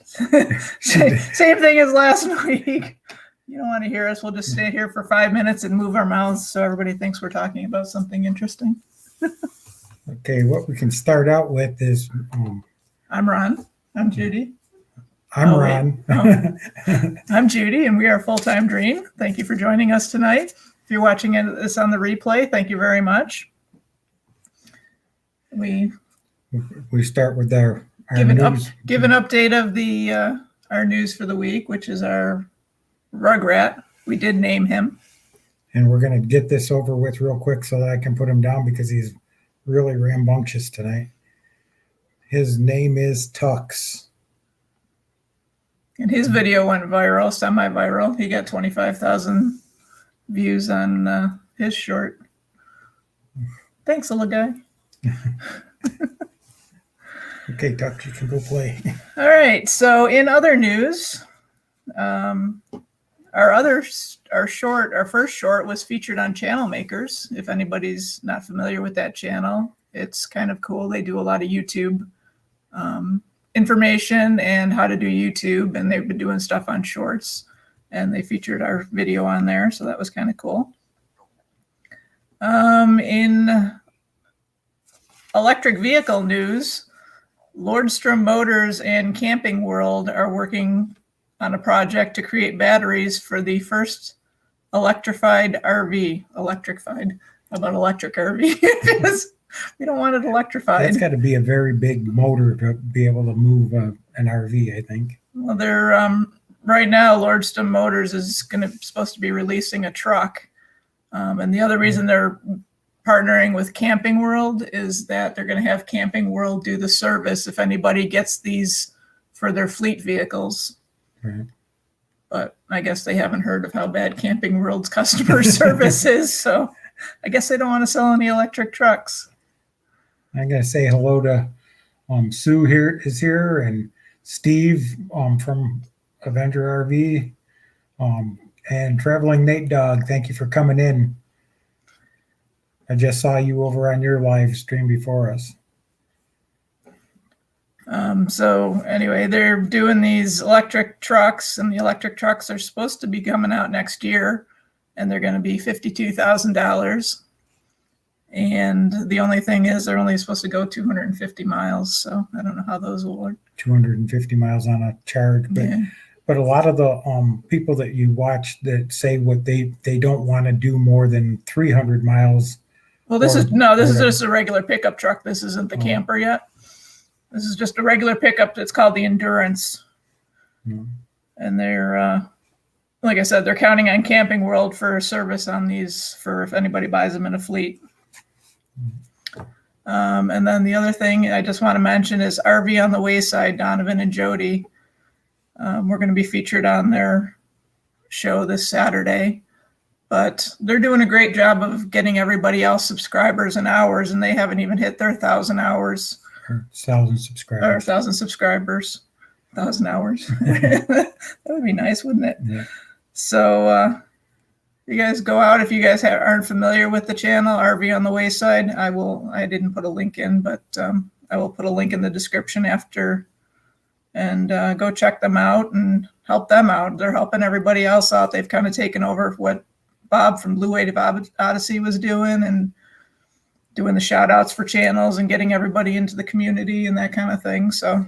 Same thing as last week. You don't want to hear us. We'll just stay here for 5 minutes and move our mouths so everybody thinks we're talking about something interesting. Okay, what we can start out with is... I'm Ron. I'm Judy. I'm Ron. I'm Judy, and we are Full-Time Dream. Thank you for joining us tonight. If you're watching this on the replay, thank you very much. We start with our give an news. Give an update of the our news for the week, which is our Rugrat. We did name him. And we're going to get this over with real quick so that I can put him down because he's really rambunctious tonight. His name is Tux. And his video went viral, semi-viral. He got 25,000 views on his short. Thanks, little guy. Okay, Tux, you can go play. All right. So in other news, our first short was featured on Channel Makers. If anybody's not familiar with that channel, it's kind of cool. They do a lot of YouTube information and how to do YouTube, and they've been doing stuff on shorts, and they featured our video on there, so that was kind of cool. In electric vehicle news, Lordstrom Motors and Camping World are working on a project to create batteries for the first electrified RV. Electrified? How about electric RV? We don't want it electrified. That's got to be a very big motor to be able to move an RV, I think. Well, they're right now, Lordstrom Motors is supposed to be releasing a truck. And the other reason they're partnering with Camping World is that they're going to have Camping World do the service if anybody gets these for their fleet vehicles. Right. But I guess they haven't heard of how bad Camping World's customer service is, so I guess they don't want to sell any electric trucks. I'm going to say hello to Sue is here, and Steve from Avenger RV, and Traveling Nate Dog. Thank you for coming in. I just saw you over on your live stream before us. So anyway, they're doing these electric trucks, and the electric trucks are supposed to be coming out next year, and they're going to be $52,000. And the only thing is they're only supposed to go 250 miles. So I don't know how those will work. 250 miles on a charge. But, yeah. But a lot of the people that you watch that say what they don't want to do more than 300 miles. Well, this is just a regular pickup truck. This isn't the camper yet. This is just a regular pickup. It's called the Endurance. And they're, like I said, they're counting on Camping World for service on these for if anybody buys them in a fleet. And then the other thing I just want to mention is RV on the Wayside, Donavan and Jody. We're going to be featured on their show this Saturday. But they're doing a great job of getting everybody else subscribers and hours, and they haven't even hit their 1,000 hours. 1,000 subscribers. Or 1,000 subscribers. 1,000 hours. That would be nice, wouldn't it? Yeah. So you guys go out if you guys aren't familiar with the channel, RV on the Wayside. I didn't put a link in, but I will put a link in the description after, and go check them out and help them out. They're helping everybody else out. They've kind of taken over what Bob from Blue Wave Odyssey was doing, and doing the shout outs for channels and getting everybody into the community and that kind of thing. So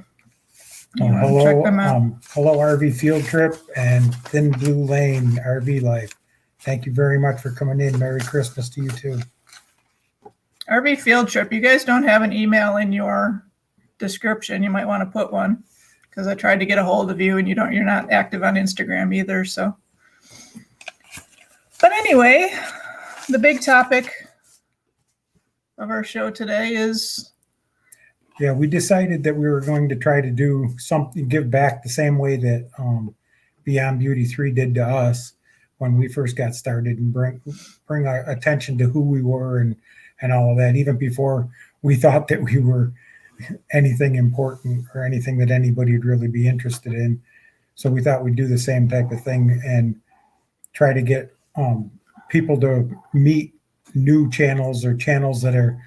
hello, check them out. Hello RV Field Trip and Thin Blue Lane RV Life. Thank you very much for coming in. Merry Christmas to you too. RV Field Trip. You guys don't have an email in your description. You might want to put one, because I tried to get a hold of you and you're not active on Instagram either. So, but anyway, the big topic of our show today is. Yeah, we decided that we were going to try to do something, give back the same way that Beyond Beauty 3 did to us when we first got started, and bring our attention to who we were and all of that, even before we thought that we were anything important or anything that anybody would really be interested in. So we thought we'd do the same type of thing and try to get people to meet new channels or channels that are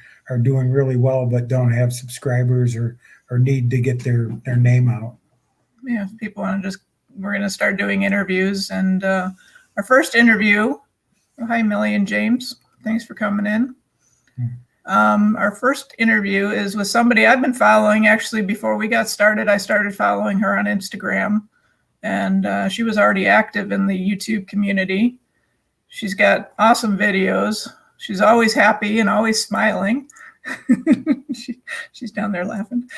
doing really well but don't have subscribers or need to get their name out. yeah, if people want to just, we're going to start doing interviews. And our first interview, oh, hi, Millie and James. Thanks for coming in. Our first interview is with somebody I've been following. Actually, before we got started, I started following her on Instagram, and she was already active in the YouTube community. She's got awesome videos. She's always happy and always smiling. She's down there laughing.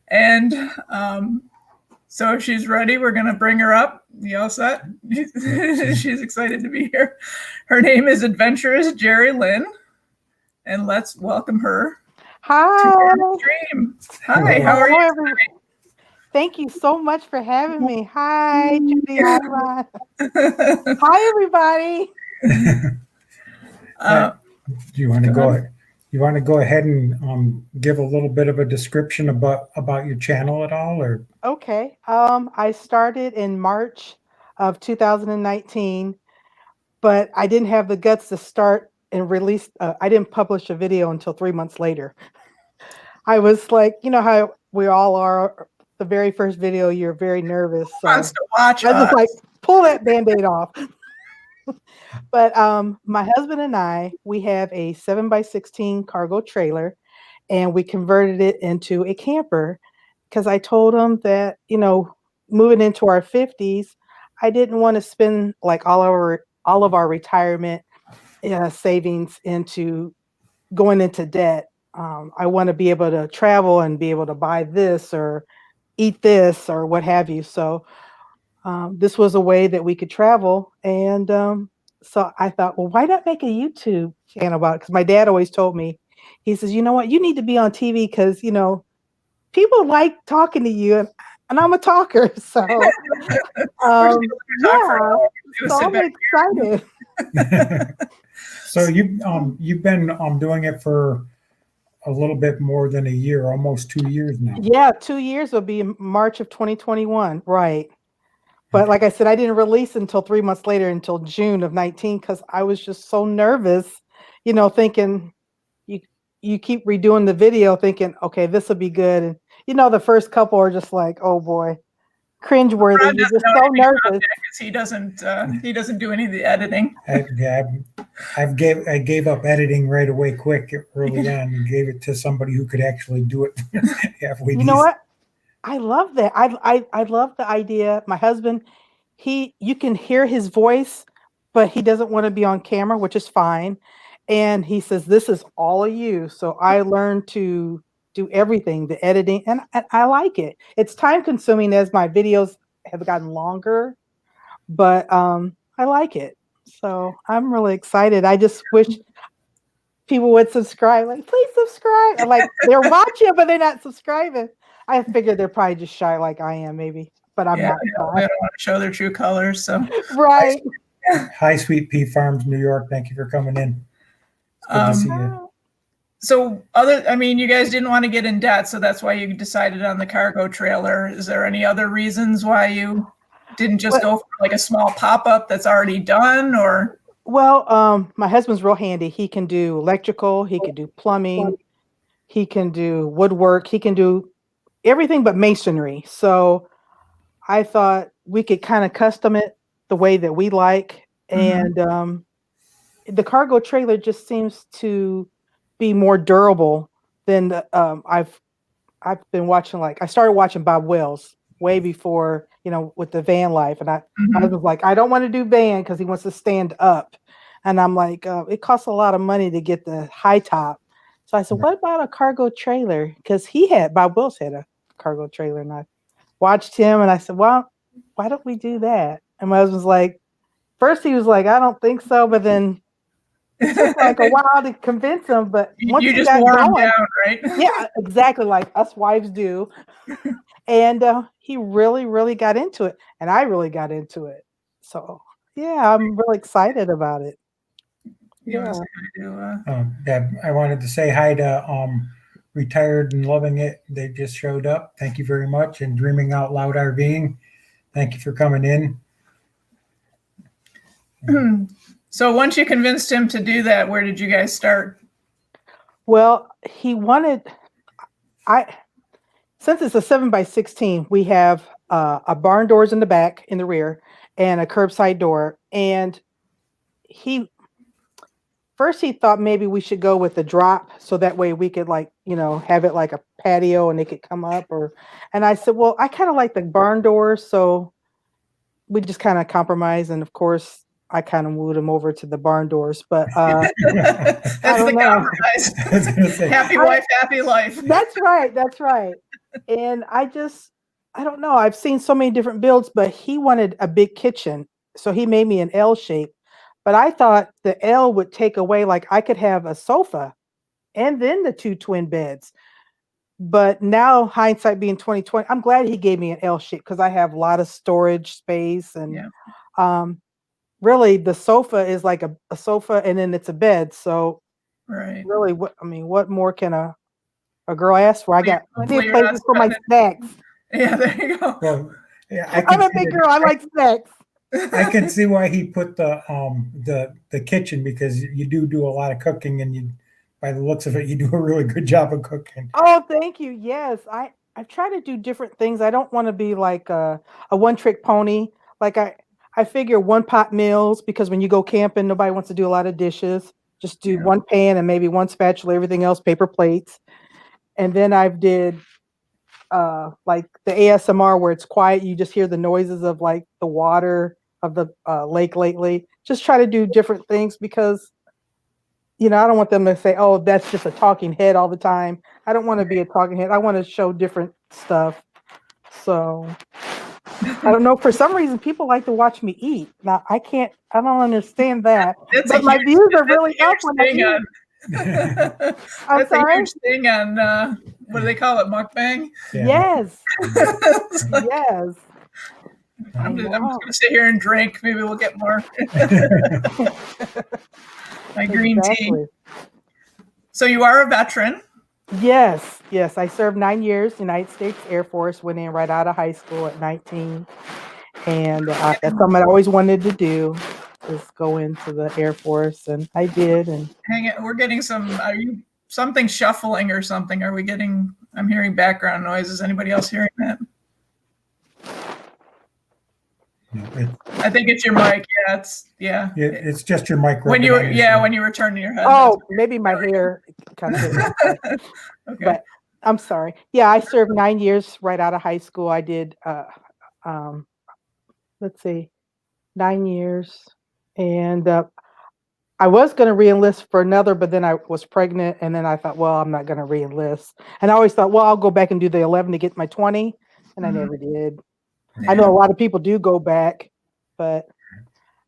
And so if she's ready, we're going to bring her up. You all set? She's excited to be here. Her name is Adventurousjerilynn. And let's welcome her Hi. to our stream. Hi, how are you? Everyone. Thank you so much for having me. Hi, Judy. Hi, Ron. Hi, everybody. Do you want to go ahead? You want to go ahead and give a little bit of a description about your channel at all, or? Okay. I started in March of 2019, but I didn't have the guts to start and release. I didn't publish a video until 3 months later. I was like, you know how we all are. The very first video, you're very nervous. So wants to watch I us? just like pull that Band-Aid off. But my husband and I, we have a 7x16 cargo trailer, and we converted it into a camper because I told him that, you know, moving into our 50s, I didn't want to spend like all of our retirement savings into going into debt. I want to be able to travel and be able to buy this or eat this or what have you. So this was a way that we could travel. And so I thought, well, why not make a YouTube channel about it? Because my dad always told me, he says, you know what, you need to be on TV because, you know, people like talking to you. And I'm a talker. So, yeah, so I'm excited. So you've been doing it for a little bit more than a year, almost 2 years now. Yeah, 2 years will be in March of 2021, right? But like I said, I didn't release until 3 months later, until June of 19, because I was just so nervous, you know, thinking you keep redoing the video, thinking, okay, this will be good, and you know, the first couple are just like, oh boy, cringeworthy. You're just so nervous. He doesn't do any of the editing. I gave up editing right away, quick early on, and gave it to somebody who could actually do it. You know what? I love that. I love the idea. My husband, you can hear his voice, but he doesn't want to be on camera, which is fine. And he says, this is all of you. So I learned to do everything, the editing, and I like it. It's time consuming as my videos have gotten longer, but I like it. So I'm really excited. I just wish people would subscribe. Like, please subscribe. And like, they're watching, but they're not subscribing. I figured they're probably just shy like I am, maybe, but I'm not. They don't want to show their true colors. So right. Hi, Sweet Pea Farms, New York. Thank you for coming in. It's good to see you. So you guys didn't want to get in debt, so that's why you decided on the cargo trailer. Is there any other reasons why you didn't just go for like a small pop-up that's already done, or? Well, my husband's real handy. He can do electrical, he can do plumbing, he can do woodwork, he can do everything but masonry. So I thought we could kind of custom it the way that we like. And the cargo trailer just seems to be more durable than I've been watching. Like, I started watching Bob Wells way before, you know, with the van life. And I was like, I don't want to do van because he wants to stand up. And I'm like, it costs a lot of money to get the high top. So I said, what about a cargo trailer? Because Bob Wells had a cargo trailer, and I watched him and I said, well, why don't we do that? And my husband's like, first he was like, I don't think so, but then it took like a while to convince him. But once you he just got wore him going, down, right? yeah, exactly, like us wives do. And he really, really got into it, and I really got into it. So yeah, I'm really excited about it. Yeah. I wanted to say hi to Retired and Loving It. They just showed up. Thank you very much. And Dreaming Out Loud RVing. Thank you for coming in. So once you convinced him to do that, where did you guys start? Well, since it's a 7x16, we have a barn doors in the back, in the rear, and a curbside door. And first he thought maybe we should go with the drop, so that way we could have it like a patio and they could come up. And I said, well, I kind of like the barn doors, so we just kind of compromise. And of course, I kind of wooed him over to the barn doors, but That's the compromise. I was gonna say, Happy wife, happy life. That's right. That's right. And I don't know. I've seen so many different builds, but he wanted a big kitchen. So he made me an L shape. But I thought the L would take away, like I could have a sofa and then the 2 twin beds. But now, hindsight being 2020, I'm glad he gave me an L shape because I have a lot of storage space. And really, the sofa is like a sofa, and then it's a bed. So really, what more can a girl ask for? I got plenty of places for my snacks. Yeah, there you go. well, yeah, I'm a big girl. I like snacks. I can see why he put the kitchen, because you do a lot of cooking, and by the looks of it, you do a really good job of cooking. Oh, thank you. Yes, I try to do different things. I don't want to be like a one-trick pony. Like I figure one pot meals, because when you go camping, nobody wants to do a lot of dishes. Just do one pan and maybe one spatula, everything else paper plates. And then I've did like the ASMR where it's quiet. You just hear the noises of like the water of the lake lately. Just try to do different things because, I don't want them to say, oh, that's just a talking head all the time. I don't want to be a talking head. I want to show different stuff. So I don't know. For some reason, people like to watch me eat. Now, I don't understand that. But my views are really up when I eat. That's a huge thing on, what do they call it, mukbang? Yeah. Yes. Yes. I'm just going to sit here and drink. Maybe we'll get more. My green tea. So you are a veteran? Yes. I served 9 years, United States Air Force, went in right out of high school at 19. And that's something I always wanted to do, is go into the Air Force, and I did. And hang it, we're getting something shuffling or something. I'm hearing background noise. Is anybody else hearing that? I think it's your mic. Yeah, it's just your mic. When you were turning your head. Oh, maybe my hair kind of. Okay. But I'm sorry. Yeah, I served 9 years right out of high school. I did, let's see, 9 years, and I was going to re-enlist for another, but then I was pregnant, and then I thought, well, I'm not going to re-enlist. And I always thought, well, I'll go back and do the 11 to get my 20, and I never did. Yeah. I know a lot of people do go back, but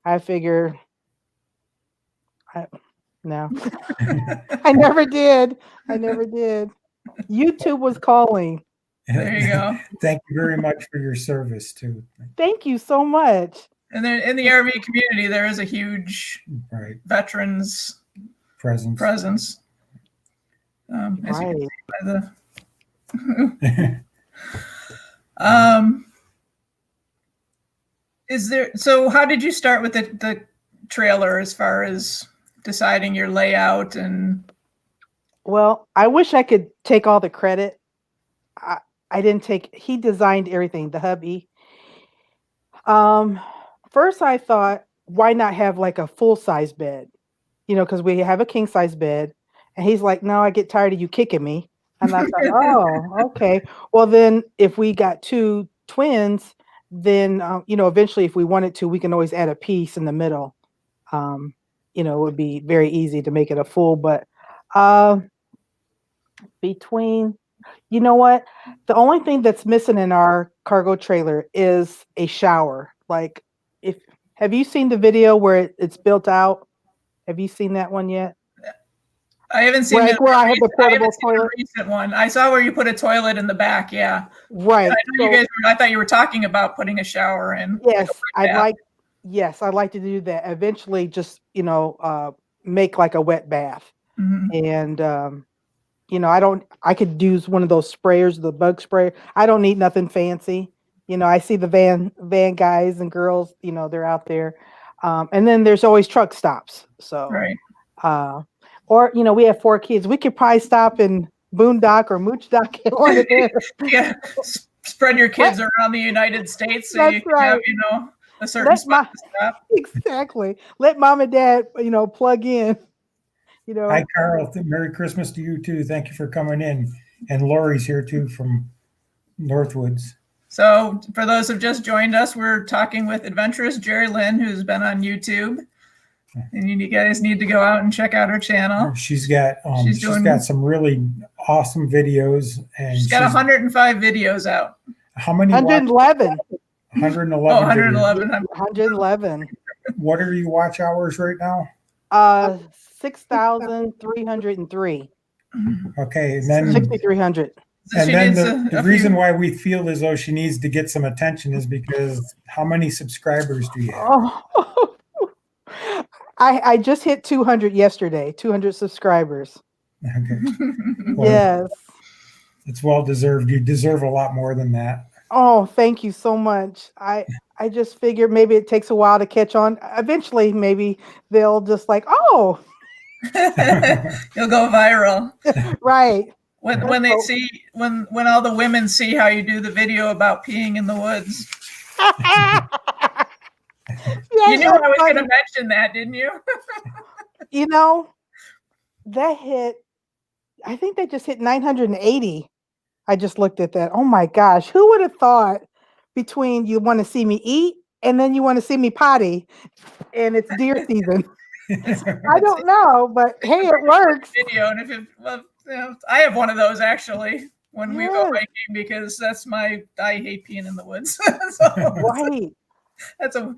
I figure, no. I never did. YouTube was calling. There you go. Thank you very much for your service, too. Thank you so much. And then in the RV community, there is a huge veterans presence. As you can see by the so how did you start with the trailer as far as deciding your layout? And well, I wish I could take all the credit. I didn't take, he designed everything, the hubby. First I thought, why not have like a full-size bed? Because we have a king-size bed. And he's like, no, I get tired of you kicking me. And I thought, oh, okay. Well, then if we got 2 twins, then, eventually if we wanted to, we can always add a piece in the middle. It would be very easy to make it a full, but you know what? The only thing that's missing in our cargo trailer is a shower. Like, have you seen the video where it's built out? Have you seen that one yet? I haven't seen where I have the portable toilet. Recent one. I saw where you put a toilet in the back. Yeah. Right. I thought you were talking about putting a shower in. Yes, I'd like to do that eventually. Just make like a wet bath, and I could use one of those sprayers, the bug sprayer. I don't need nothing fancy. I see the van guys and girls. They're out there, and then there's always truck stops. So right. Or, we have 4 kids. We could probably stop and boondock or mooch dock one of them. Yeah, spread your kids around the United States so you That's can have, right. you know, a certain Let spot my to stop. exactly. Let mom and dad, you know, plug in. You know, Hi, Carl. Merry Christmas to you too. Thank you for coming in. And Lori's here too from Northwoods. So for those who've just joined us, we're talking with Adventurousjerilynn, who's been on YouTube. And you guys need to go out and check out her channel. She's got She's doing- some really awesome videos, and She's got 105 videos out. how many? 111. 111. Oh, 111. 111. What are your watch hours right now? 6,303. Okay, and then 6,300. So and she then needs the a reason few- why we feel as though she needs to get some attention is because how many subscribers do you have? Oh. I just hit 200 yesterday, 200 subscribers. Okay, well, Yes. it's well deserved. You deserve a lot more than that. Oh, thank you so much. I just figured maybe it takes a while to catch on. Eventually, maybe they'll just like, oh, You'll go viral. right. When they see when all the women see how you do the video about peeing in the woods. Yeah, You knew I was going to mention that, didn't you? You know, that hit, I think they just hit 980. I just looked at that. Oh my gosh. Who would have thought between you want to see me eat and then you want to see me potty and it's deer season? I don't know, but hey, it works. Video, and if it, well, you know, I have one of those actually when we go Yes. hiking because I hate peeing in the woods. So Right. that's a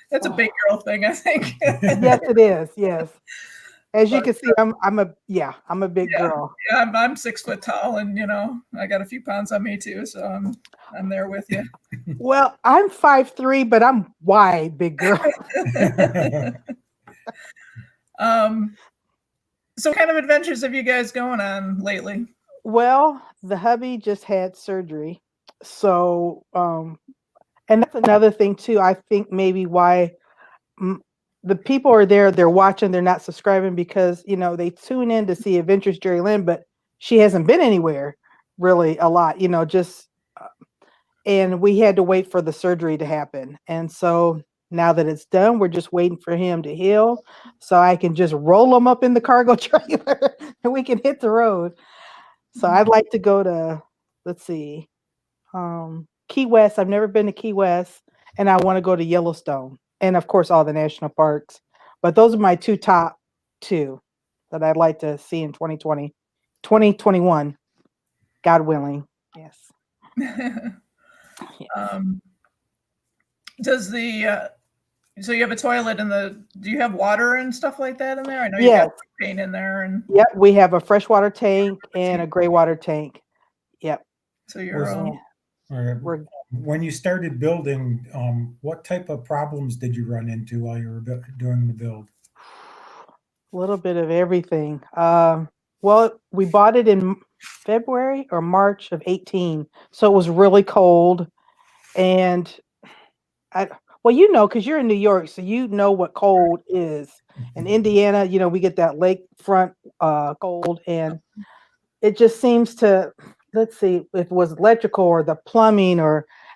that's a big girl thing, I think. Yes, it is. Yes. As you can see, I'm a big girl. Yeah, I'm 6 foot tall, and you know I got a few pounds on me too, so I'm there with you. Well, I'm 5'3", but I'm wide, big girl. So what kind of adventures have you guys going on lately? Well, the hubby just had surgery. So, and that's another thing too. I think maybe why the people are there, they're watching, they're not subscribing because, you know, they tune in to see Adventurousjerilynn, but she hasn't been anywhere really a lot, you know, just, and we had to wait for the surgery to happen. And so now that it's done, we're just waiting for him to heal so I can just roll him up in the cargo trailer and we can hit the road. So I'd like to go to, let's see, Key West. I've never been to Key West, and I want to go to Yellowstone, and of course all the national parks. But those are my top two that I'd like to see in 2020, 2021, God willing. Yes. Does the so you have a toilet in the? Do you have water and stuff like that in there? I know you Yes. got paint in there, and Yep. We have a freshwater tank and a gray water tank. Yep. so you're When you started building, what type of problems did you run into while you were doing the build? A little bit of everything. Well, we bought it in February or March of 18, so it was really cold, and well, you know, because you're in New York, so you know what cold is. In Indiana, you know, we get that lakefront cold, and it just seems to, let's see, if it was electrical or the plumbing,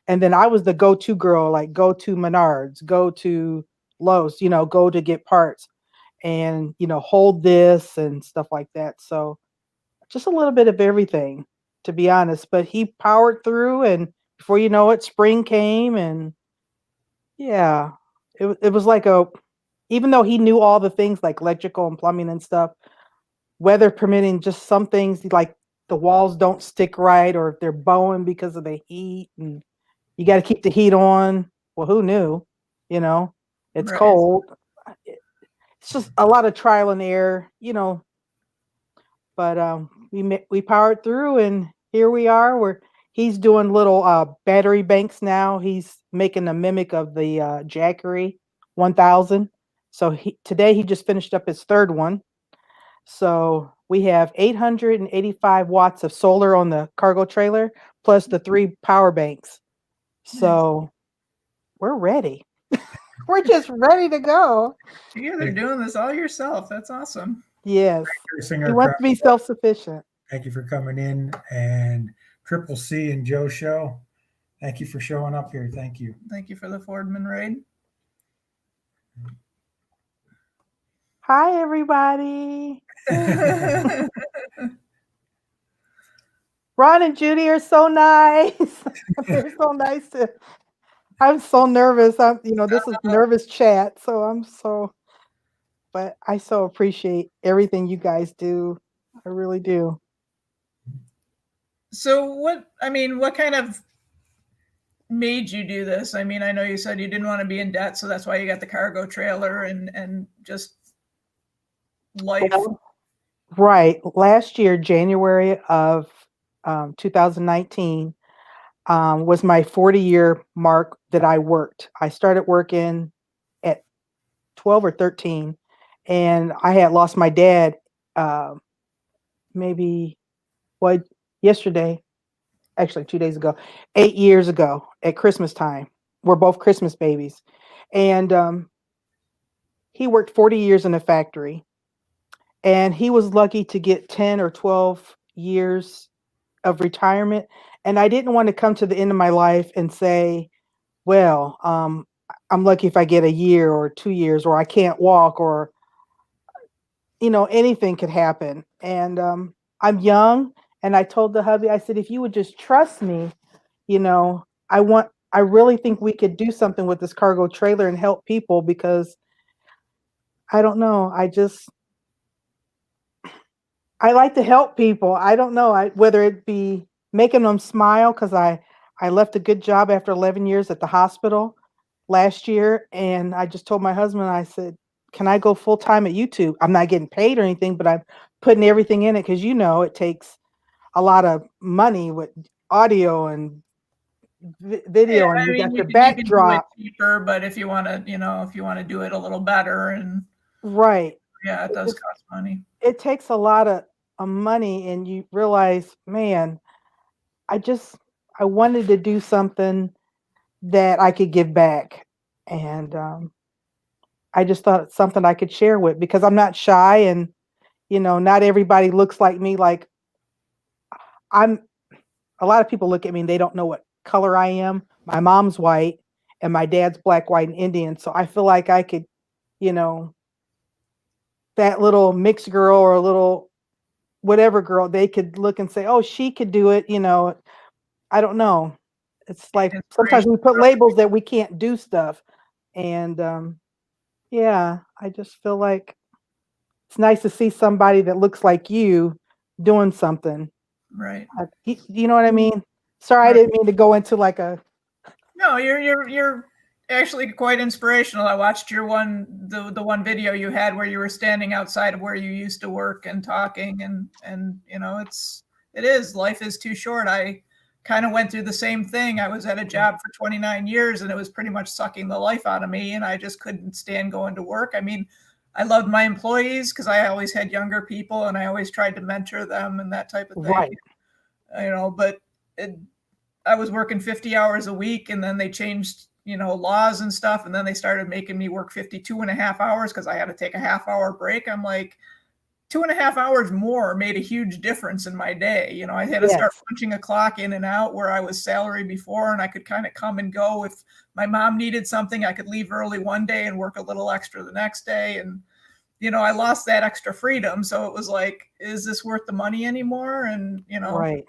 and then I was the go-to girl, like go to Menards, go to Lowe's, you know, go to get parts and, you know, hold this and stuff like that. So just a little bit of everything, to be honest, but he powered through, and before you know it, spring came, and yeah, it was like even though he knew all the things like electrical and plumbing and stuff, weather permitting, just some things like the walls don't stick right, or if they're bowing because of the heat, and you got to keep the heat on. Well, who knew? You know, it's Right. cold. It's just a lot of trial and error, you know. But we powered through, and here we are. He's doing little battery banks now. He's making a mimic of the Jackery 1000. So today he just finished up his third one. So we have 885 watts of solar on the cargo trailer, plus the 3 power banks. So we're ready. We're just ready to go. you're doing this all yourself. That's awesome. Yes. Singer He wants to be Crowd, self-sufficient. thank you for coming in. And Triple C and Joe Show, thank you for showing up here. Thank you. Thank you for the Fordman raid. Hi, everybody. Ron and Judy are so nice. They're so nice I'm so nervous. This is nervous chat. But I so appreciate everything you guys do. I really do. So what kind of made you do this? I mean, I know you said you didn't want to be in debt, so that's why you got the cargo trailer and just life. Right. Last year, January of 2019, was my 40-year mark that I worked. I started working at 12 or 13, and I had lost my dad maybe yesterday, actually 2 days ago, 8 years ago at Christmas time. We're both Christmas babies. And he worked 40 years in a factory, and he was lucky to get 10 or 12 years of retirement. And I didn't want to come to the end of my life and say, well, I'm lucky if I get a year or 2 years, or I can't walk, or anything could happen. And I'm young, and I told the hubby, I said, if you would just trust me, I really think we could do something with this cargo trailer and help people, because I don't know, I like to help people. I don't know, whether it be making them smile, because I left a good job after 11 years at the hospital last year, and I just told my husband, I said, can I go full time at YouTube? I'm not getting paid or anything, but I'm putting everything in it, because it takes a lot of money with audio and Yeah, video, and I you mean, got your you can do it backdrop. cheaper, but if you want to do it a little better, and Right. yeah, it does cost money. It takes a lot of money, and you realize, man, I I wanted to do something that I could give back. And I just thought it's something I could share with, because I'm not shy, and not everybody looks like me. Like, I'm a lot of people look at me and they don't know what color I am. My mom's white and my dad's black, white, and Indian. So I feel like I could, you know, that little mixed girl or a little whatever girl, they could look and say, oh, she could do it. I don't know. It's like sometimes Inspiration. we put labels that we can't do stuff. And yeah, I just feel like it's nice to see somebody that looks like you doing something. Right. You know what I mean? Sorry, I Right. didn't mean to go into like a. No, you're actually quite inspirational. I watched the one video you had where you were standing outside of where you used to work and talking, and it is, life is too short. I kind of went through the same thing. I was at a job for 29 years, and it was pretty much sucking the life out of me, and I just couldn't stand going to work. I mean, I loved my employees because I always had younger people and I always tried to mentor them and that type of thing. Right. But I was working 50 hours a week, and then they changed, laws and stuff. And then they started making me work 52 and a half hours because I had to take a half-hour break. I'm like, 2.5 hours more made a huge difference in my day. I had to start punching a clock in and out where I was salary before, and I could kind of come and go. If my mom needed something, I could leave early one day and work a little extra the next day. And, I lost that extra freedom. So it was like, is this worth the money anymore? And, Right.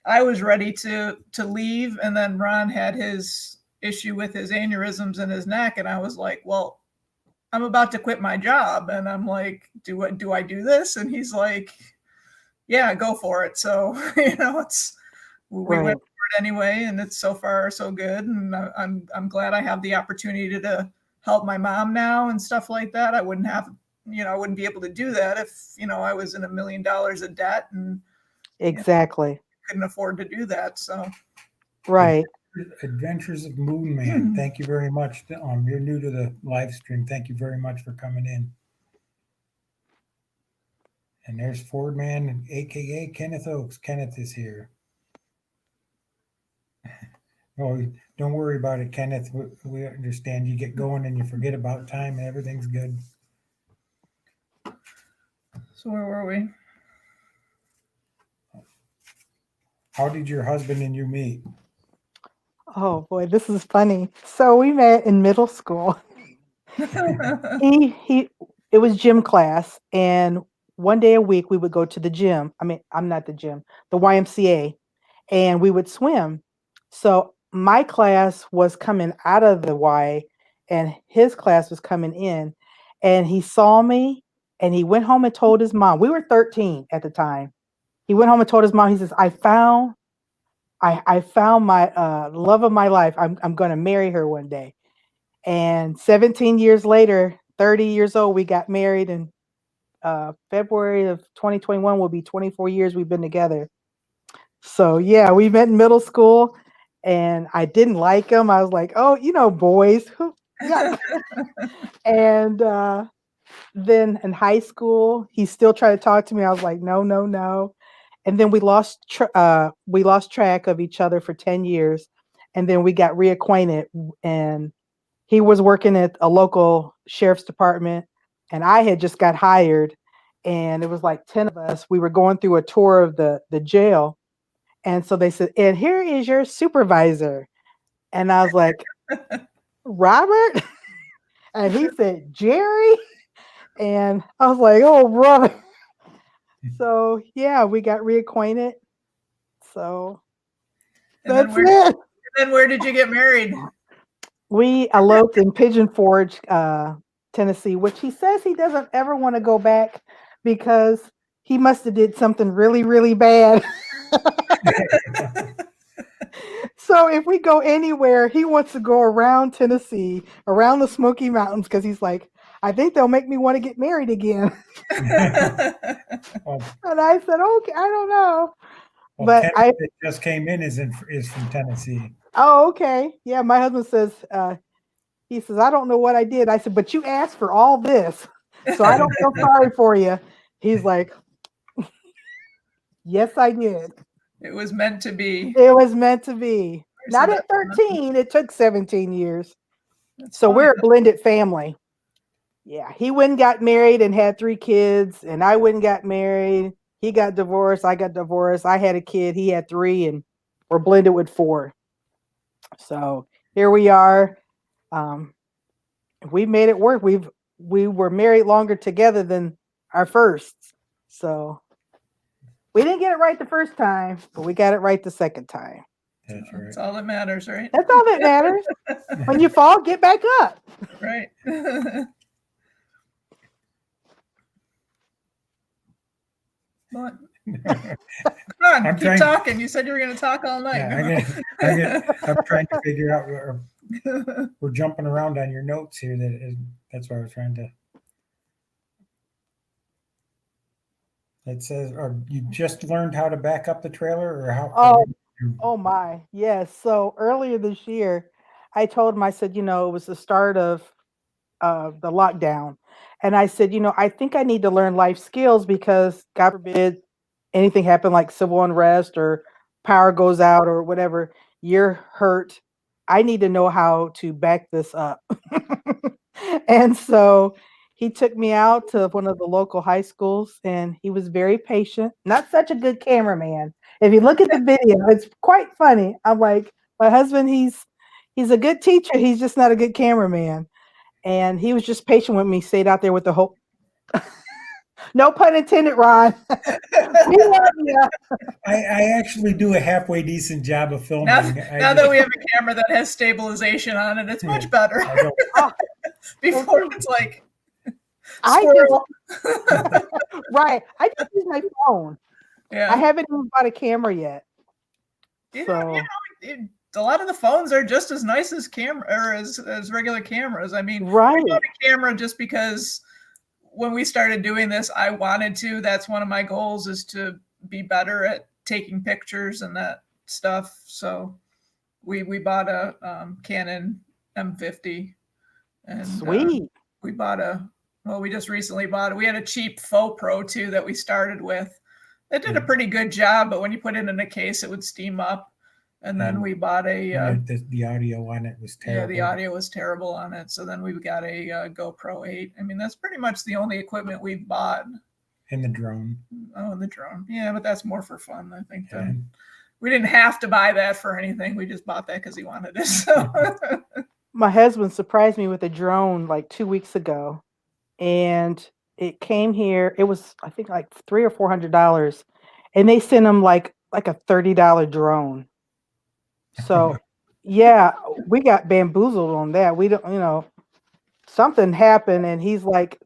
I was ready to leave. And then Ron had his issue with his aneurysms in his neck. And I was like, well, I'm about to quit my job. And I'm like, do I do this? And he's like, yeah, go for it. So, we went for it anyway, and it's so far so good. And I'm glad I have the opportunity to help my mom now and stuff like that. I wouldn't be able to do that if, I was in $1 million of debt and exactly couldn't afford to do that. So, right. Adventures of Moon Man, thank you very much. You're new to the live stream. Thank you very much for coming in. And there's Ford Man, aka Kenneth Oakes. Kenneth is here. Oh, don't worry about it, Kenneth. We understand. You get going and you forget about time and everything's good. So where were we? How did your husband and you meet? Oh boy, this is funny. So we met in middle school. He it was gym class, and one day a week we would go to the gym. I mean, I'm not the gym, the YMCA, and we would swim. So my class was coming out of the Y and his class was coming in, and he saw me and he went home and told his mom. We were 13 at the time. He went home and told his mom, he says, I found my love of my life. I'm gonna marry her one day. And 17 years later, 30 years old, we got married in February of 2021 will be 24 years we've been together. So yeah, we met in middle school and I didn't like him. I was like, oh, boys. Yeah. And then in high school, he still tried to talk to me. I was like, no, no, no. And then we lost track of each other for 10 years. And then we got reacquainted, and he was working at a local sheriff's department, and I had just got hired, and it was like 10 of us. We were going through a tour of the jail. And so they said, and here is your supervisor. And I was like, Robert? And he said, Jerry? And I was like, oh, brother. So yeah, we got reacquainted. So that's it. Then where did you get married? We eloped in Pigeon Forge, Tennessee, which he says he doesn't ever want to go back because he must have did something really, really bad. So if we go anywhere, he wants to go around Tennessee, around the Smoky Mountains, because he's like, I think they'll make me want to get married again. Well, And I said, okay, I don't know. well, But Kevin that just came in is from Tennessee. Oh, okay. Yeah, my husband says, he says, I don't know what I did. I said, but you asked for all this, so I don't feel sorry for you. He's like, yes, I did. It was meant to be. It was meant to be. Not at 13. It took 17 years. So we're a blended family. Yeah, he went and got married and had 3 kids, and I went and got married. He got divorced. I got divorced. I had a kid. He had 3, and we're blended with 4. So here we are. We made it work. We were married longer together than our firsts. So we didn't get it right the first time, but we got it right the second time. That's right. That's all that matters, right? That's all that matters. When you fall, get back up. Right. Come on, keep talking. You said you were going to talk all night. Yeah, I'm trying to figure out. We're jumping around on your notes here. That's why I was trying to. It says, or you just learned how to back up the trailer, or how? Oh my, yes. So earlier this year, I told him, I said, it was the start of the lockdown. And I said, I think I need to learn life skills because God forbid anything happen like civil unrest or power goes out or whatever, you're hurt. I need to know how to back this up. And so he took me out to one of the local high schools, and he was very patient. Not such a good cameraman. If you look at the video, it's quite funny. I'm like, my husband, he's a good teacher. He's just not a good cameraman. And he was just patient with me, stayed out there with the whole, no pun intended, Ron. We love you. I actually do a halfway decent job of filming. Now that we have a camera that has stabilization on it, it's much better. Before it's like, right. I just use my phone. Yeah. I haven't even bought a camera yet. A lot of the phones are just as nice as as regular cameras. I mean, right. I bought a camera just because when we started doing this, I wanted to. That's one of my goals, is to be better at taking pictures and that stuff. So we bought a Canon M50, and sweet. We just recently bought it. We had a cheap Faux Pro too that we started with. It did a pretty good job, but when you put it in a case, it would steam up. And then we bought the audio on it was terrible. Yeah, the audio was terrible on it. So then we got a GoPro 8. I mean, that's pretty much the only equipment we've bought. in the drone. Oh, the drone. Yeah, but that's more for fun, I think. Yeah. We didn't have to buy that for anything. We just bought that because he wanted it. So My husband surprised me with a drone like 2 weeks ago, and it came here. It was, I think, like $300 or $400, and they sent him like a $30 drone. So, yeah, we got bamboozled on that. We don't, something happened, and he's like,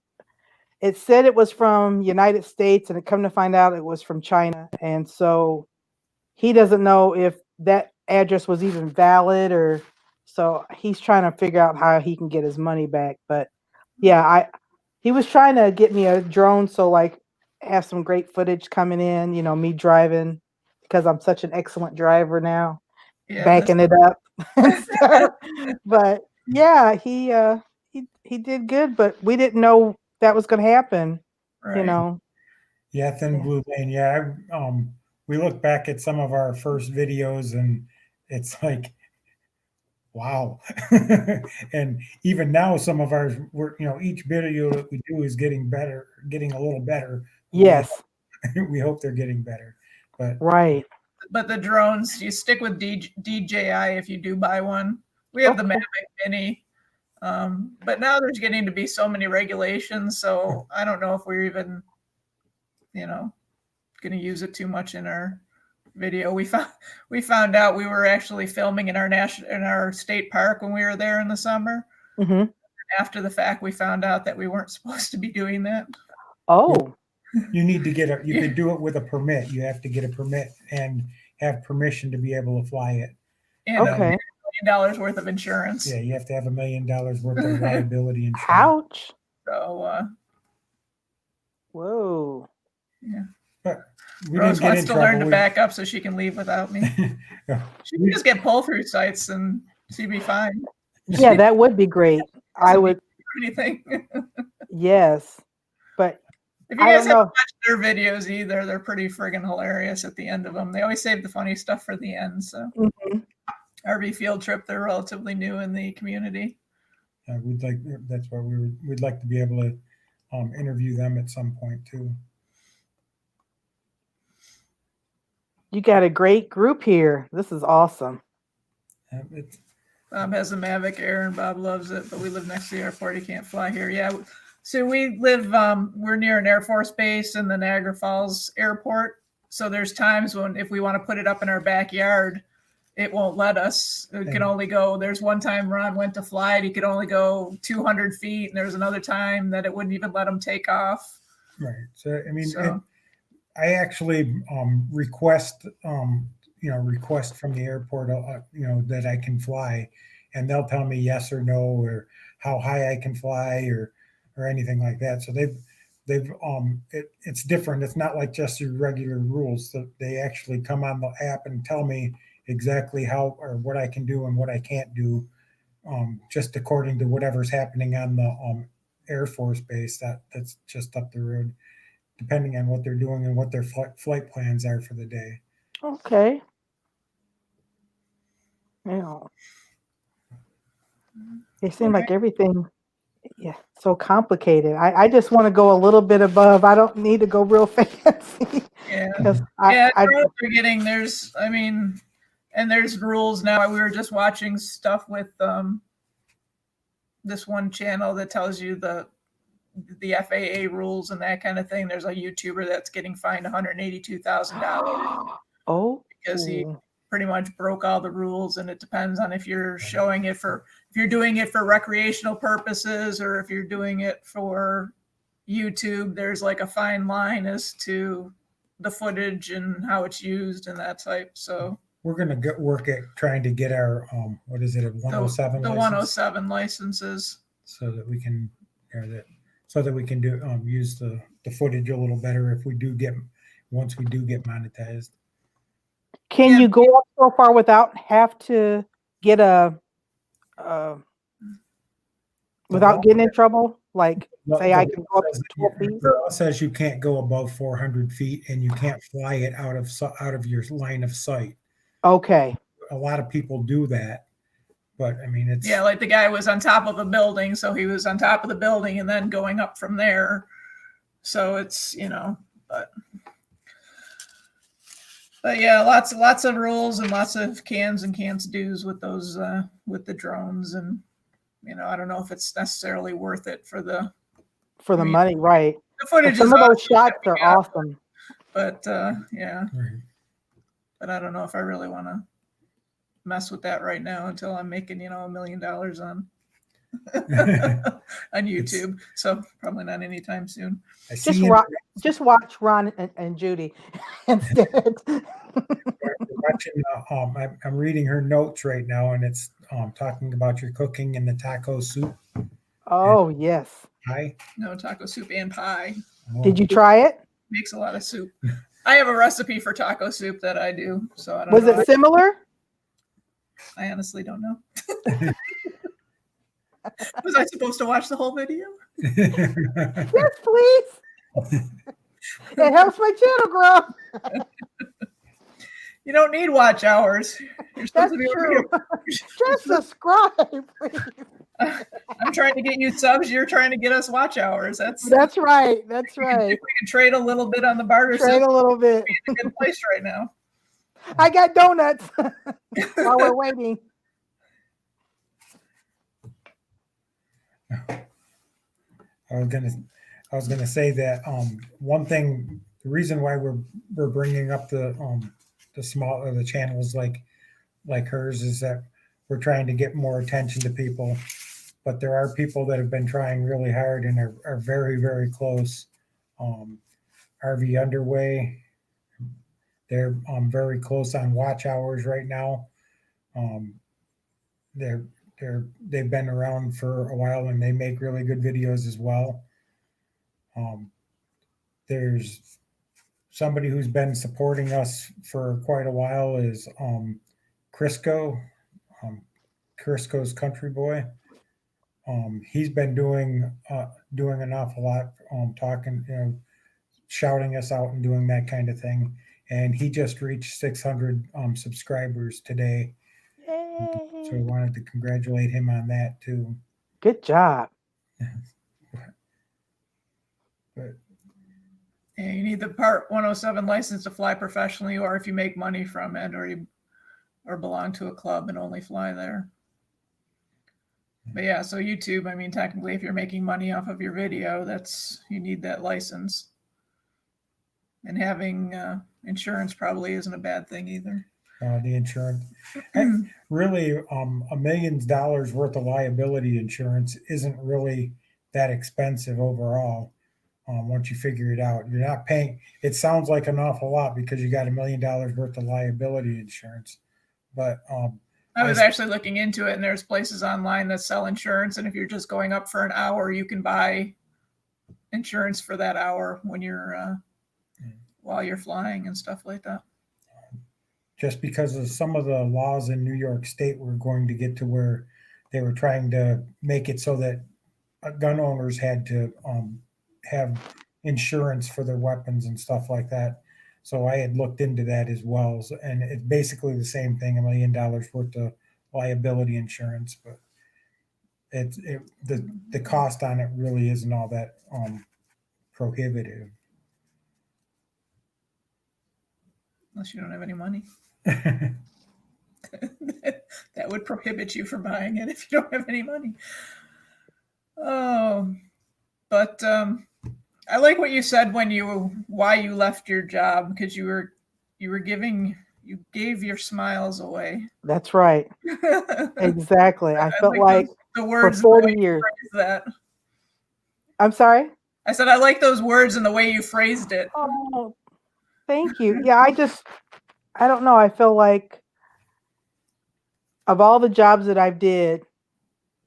it said it was from United States, and it come to find out it was from China, and so he doesn't know if that address was even valid, or so he's trying to figure out how he can get his money back. But yeah, he was trying to get me a drone, so like have some great footage coming in, me driving, because I'm such an excellent driver now, yeah, backing it up. So, but yeah, he did good, but we didn't know that was going to happen, right. Yeah, thin Yeah. blue lane. Yeah, we look back at some of our first videos, and it's like, wow. And even now, some of ours, each video that we do is getting better, getting a little better. Yes, We hope they're getting better. But right. But the drones, you stick with DJI if you do buy one. We have the Okay. Mavic Mini, but now there's getting to be so many regulations. So I don't know if we're even, going to use it too much in our video. We found out we were actually filming in our state park when we were there in the summer. Mm-hmm. After the fact, we found out that we weren't supposed to be doing that. Oh, you need to you could do it with a permit. You have to get a permit and have permission to be able to fly it. And okay. $1 million worth of insurance. Yeah, you have to have $1 million worth of liability insurance. Ouch. So, Whoa. yeah. But we Rose didn't get wants in to trouble. learn to back up so she can leave without me. She can just get pull-through sites and she'd be fine. Yeah, that would be great. I would. Anything. Yes, but If you I guys don't haven't know. watched their videos either, they're pretty friggin' hilarious at the end of them. They always save the funny stuff for the end. So Mhm. RV field trip, they're relatively new in the community. That's why we'd like to be able to interview them at some point too. You got a great group here. This is awesome. Bob has a Mavic Air and Bob loves it, but we live next to the airport. He can't fly here. Yeah. So we live, we're near an Air Force base in the Niagara Falls airport. So there's times when if we want to put it up in our backyard, it won't let us. It can only go, there's one time Ron went to fly it. He could only go 200 feet. And there was another time that it wouldn't even let him take off. Right. So, I mean, I actually request from the airport, that I can fly, and they'll tell me yes or no, or how high I can fly, or anything like that. So it's different. It's not like just your regular rules. So they actually come on the app and tell me exactly how or what I can do and what I can't do, just according to whatever's happening on the Air Force base that's just up the road, depending on what they're doing and what their flight plans are for the day. Okay. Yeah. It seemed like everything, so complicated. I just want to go a little bit above. I don't need to go real fancy. Yeah. Because there's rules now. We were just watching stuff with this one channel that tells you the FAA rules and that kind of thing. There's a YouTuber that's getting fined $182,000. Oh, because he pretty much broke all the rules, and it depends on if you're doing it for recreational purposes or if you're doing it for YouTube. There's like a fine line as to the footage and how it's used and that type. So we're going to work at trying to get our a 107 the 107 licenses so that we can do use the footage a little better once we do get monetized. Can you go up so far without have to get without getting in trouble? Like, say I can go up to 12 feet? The law says you can't go above 400 feet and you can't fly it out of your line of sight. Okay. A lot of people do that, but I mean, it's... Yeah, like the guy was on top of a building, so he was on top of the building and then going up from there. So it's, but yeah, lots of rules and lots of cans and can't do's with those with the drones, and I don't know if it's necessarily worth it for the money, right? The footage Some is of those awesome, shots are awesome. but yeah, Right. but I don't know if I really want to mess with that right now until I'm making $1 million on on YouTube. So probably not anytime soon. I Just see just watch Ron and Judy instead. watching, I'm reading her notes right now, and it's talking about your cooking in the taco soup Oh yes. pie. No, taco soup and pie. Did you try it? Makes a lot of soup. I have a recipe for taco soup that I do, so I don't Was know. it similar? I honestly don't know. Was I supposed to watch the whole video? Yes, please. It helps my channel grow. You don't need watch hours. You're supposed That's to be over true. here. Just subscribe, please. I'm trying to get you subs. You're trying to get us watch hours. That's right. That's right. we can trade a little bit on the barter Trade system. a little bit. We're in a good place right now. I got donuts while we're waiting. I was gonna say that one thing, the reason why we're bringing up the small or the channels like hers is that we're trying to get more attention to people, but there are people that have been trying really hard and are very, very close. RV Underway, they're very close on watch hours right now. They've been around for a while and they make really good videos as well. There's somebody who's been supporting us for quite a while is Crisco, Crisco's Country Boy. He's been doing an awful lot, talking, shouting us out and doing that kind of thing. And he just reached 600 subscribers today. Yay. So I wanted to congratulate him on that too. Good job. But Yeah, you need the Part 107 license to fly professionally, or if you make money from it, or belong to a club and only fly there. But yeah, so YouTube, I mean, technically, if you're making money off of your video, you need that license. And having insurance probably isn't a bad thing either. the insurance, really, $1 million worth of liability insurance isn't really that expensive overall. Once you figure it out, you're not paying. It sounds like an awful lot because you got $1 million worth of liability insurance, but I was actually looking into it, and there's places online that sell insurance, and if you're just going up for an hour, you can buy insurance for that hour when you're while you're flying and stuff like that. Just because of some of the laws in New York State were going to get to where they were trying to make it so that gun owners had to have insurance for their weapons and stuff like that. So I had looked into that as well. And it's basically the same thing, $1 million worth of liability insurance, but the cost on it really isn't all that prohibitive. Unless you don't have any money. That would prohibit you from buying it if you don't have any money. Oh, but I like what you said why you left your job, because you gave your smiles away. That's right. Exactly. I felt like the words for 40 years. That. I'm sorry? I said I like those words and the way you phrased it. Oh, thank you. Yeah, I don't know. I feel like of all the jobs that I've did,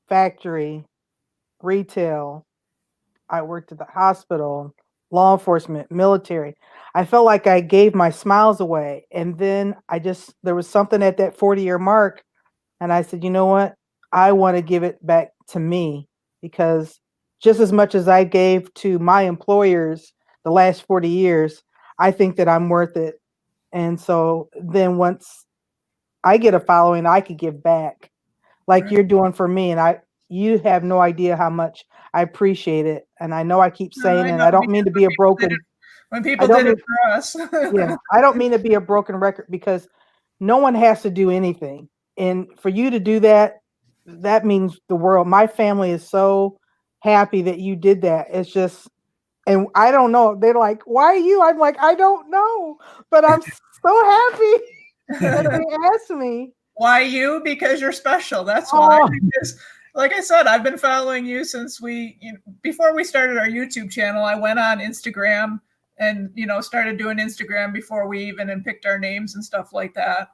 factory, retail, I worked at the hospital, law enforcement, military. I felt like I gave my smiles away. And then there was something at that 40-year mark. And I said, you know what? I want to give it back to me, because just as much as I gave to my employers the last 40 years, I think that I'm worth it. And so then once I get a following, I could give back like Right. you're doing for me. And you have no idea how much I appreciate it. And I know I keep No, saying I it, and know I don't because mean to be a broken, when I people don't did it mean, for us. yeah, I don't mean to be a broken record, because no one has to do anything. And for you to do that, that means the world. My family is so happy that you did that. It's just, and I don't know. They're like, why you? I'm like, I don't know, but I'm so happy that they asked me. Why you? Because you're special. That's why. Oh, Because, like I said, I've been following you since before we started our YouTube channel. I went on Instagram and started doing Instagram before we even and picked our names and stuff like that.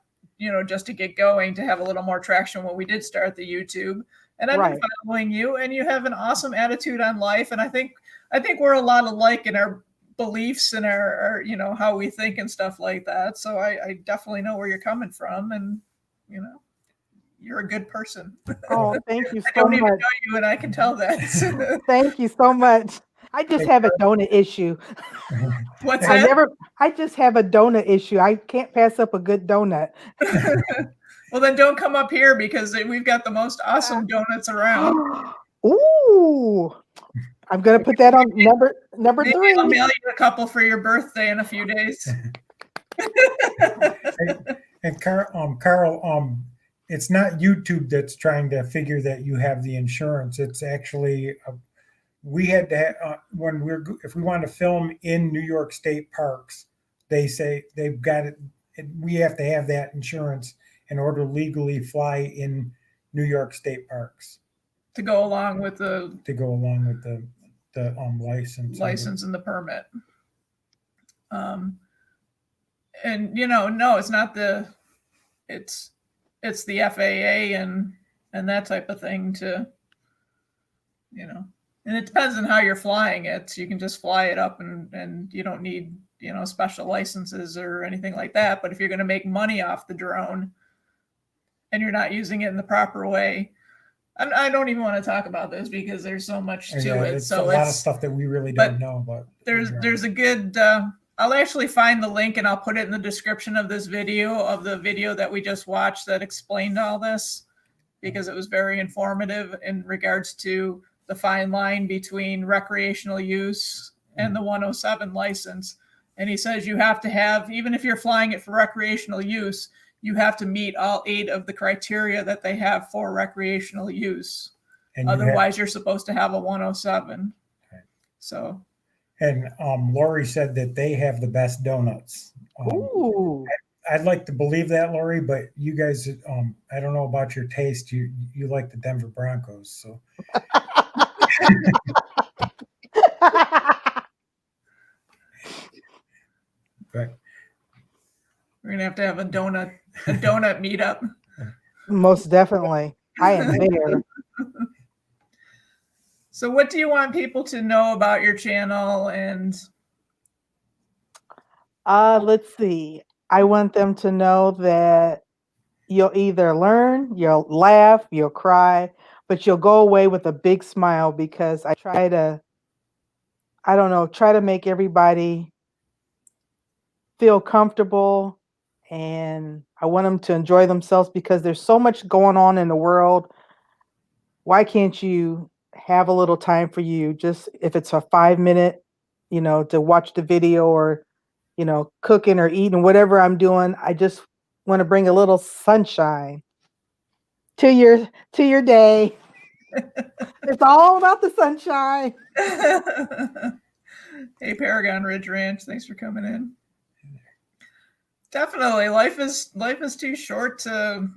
Just to get going, to have a little more traction when we did start the YouTube. And I've been right. following you, and you have an awesome attitude on life. And I think we're a lot alike in our beliefs and our how we think and stuff like that. So I definitely know where you're coming from, and you're a good person. Oh, thank you I so don't even much. know you, and I can tell that. Thank you so much. I just have a donut issue. What's that? I just have a donut issue. I can't pass up a good donut. Well, then don't come up here, because we've got the most awesome donuts around. Ooh, I'm gonna put that on number Maybe 3. I'll mail you a couple for your birthday in a few days. And Carl, it's not YouTube that's trying to figure that you have the insurance. It's actually we had to have, if we want to film in New York State parks, they say they've got it. We have to have that insurance in order to legally fly in New York State parks To go along with the license and the permit. And no, it's not it's the FAA and that type of thing and it depends on how you're flying it. You can just fly it up and you don't need, special licenses or anything like that. But if you're going to make money off the drone and you're not using it in the proper way, I don't even want to talk about this because there's so much to it. It's so a lot of stuff that we really don't know. But there's a good. I'll actually find the link and I'll put it in the description of this video, of the video that we just watched that explained all this, because it was very informative in regards to the fine line between recreational use and the 107 license. And he says you have to have, even if you're flying it for recreational use, you have to meet all 8 of the criteria that they have for recreational use. And otherwise, you're supposed to have a 107. Okay. So. And Lori said that they have the best donuts. Ooh. I'd like to believe that, Lori, but you guys, I don't know about your taste. You like the Denver Broncos, so. But we're gonna have to have a donut meetup. Most definitely, I am there. So, what do you want people to know about your channel? And let's see. I want them to know that you'll either learn, you'll laugh, you'll cry, but you'll go away with a big smile, because I try to, try to make everybody feel comfortable, and I want them to enjoy themselves, because there's so much going on in the world. Why can't you have a little time for you? Just if it's a 5-minute, to watch the video, or, cooking or eating, whatever I'm doing. I just want to bring a little sunshine to your day. It's all about the sunshine. Hey, Paragon Ridge Ranch, thanks for coming in. Definitely, life is too short to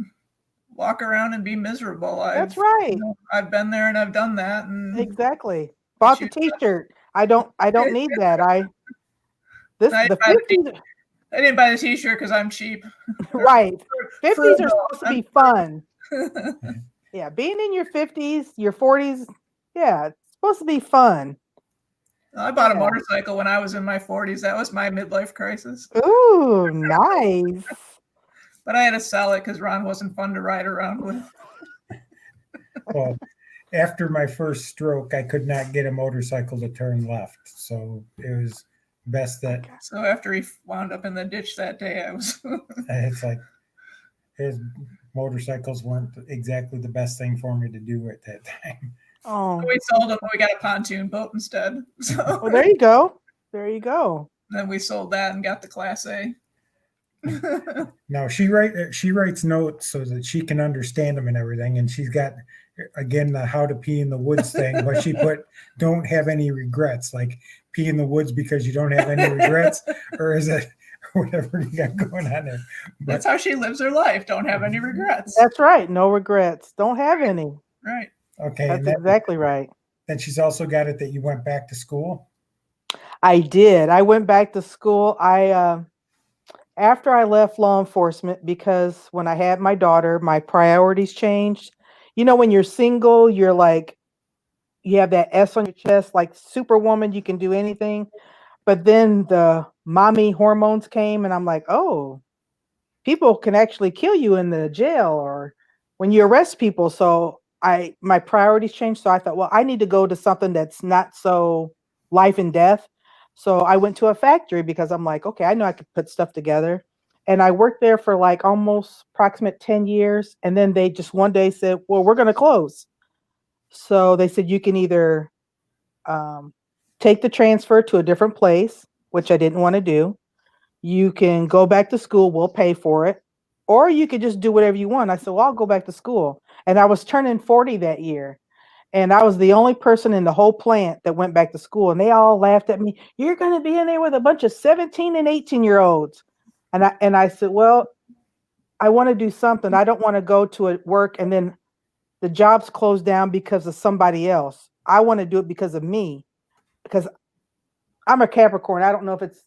walk around and be miserable. That's right. I've been there and I've done that. And exactly. Bought the T-shirt. I don't need that. I didn't buy the T-shirt because I'm cheap. Right. 50s are supposed to be fun. Yeah, being in your 50s, your 40s, yeah, it's supposed to be fun. I bought a motorcycle when I was in my 40s. That was my midlife crisis. Ooh, nice. But I had to sell it because Ron wasn't fun to ride around with. Well, after my first stroke, I could not get a motorcycle to turn left. So it was best that. So after he wound up in the ditch that day, I was. It's like, motorcycles weren't exactly the best thing for me to do at that time. Oh, We sold them. We got a pontoon boat instead. So well, there you go. There you go. then we sold that and got the Class A. Now she writes notes so that she can understand them and everything, and she's got again the how to pee in the woods thing, but she put don't have any regrets, like pee in the woods because you don't have any regrets, or is it whatever you got going on there? But, That's how she lives her life. Don't have any regrets. That's right. No regrets. Don't have any. Right. okay, That's and then, exactly right. then she's also got it that you went back to school. I did. I went back to school. After I left law enforcement, because when I had my daughter, my priorities changed. You know, when you're single, you're like, you have that S on your chest, like superwoman, you can do anything. But then the mommy hormones came, and I'm like, oh, people can actually kill you in the jail or when you arrest people. So my priorities changed. So I thought, well, I need to go to something that's not so life and death. So I went to a factory because I'm like, okay, I know I could put stuff together. And I worked there for like almost approximate 10 years. And then they just one day said, well, we're going to close. So they said, you can either take the transfer to a different place, which I didn't want to do. You can go back to school, we'll pay for it. Or you could just do whatever you want. I said, well, I'll go back to school. And I was turning 40 that year. And I was the only person in the whole plant that went back to school. And they all laughed at me. You're going to be in there with a bunch of 17 and 18-year-olds. And I said, well, I want to do something. I don't want to go to a work and then the job's closed down because of somebody else. I want to do it because of me. Because I'm a Capricorn. I don't know if it's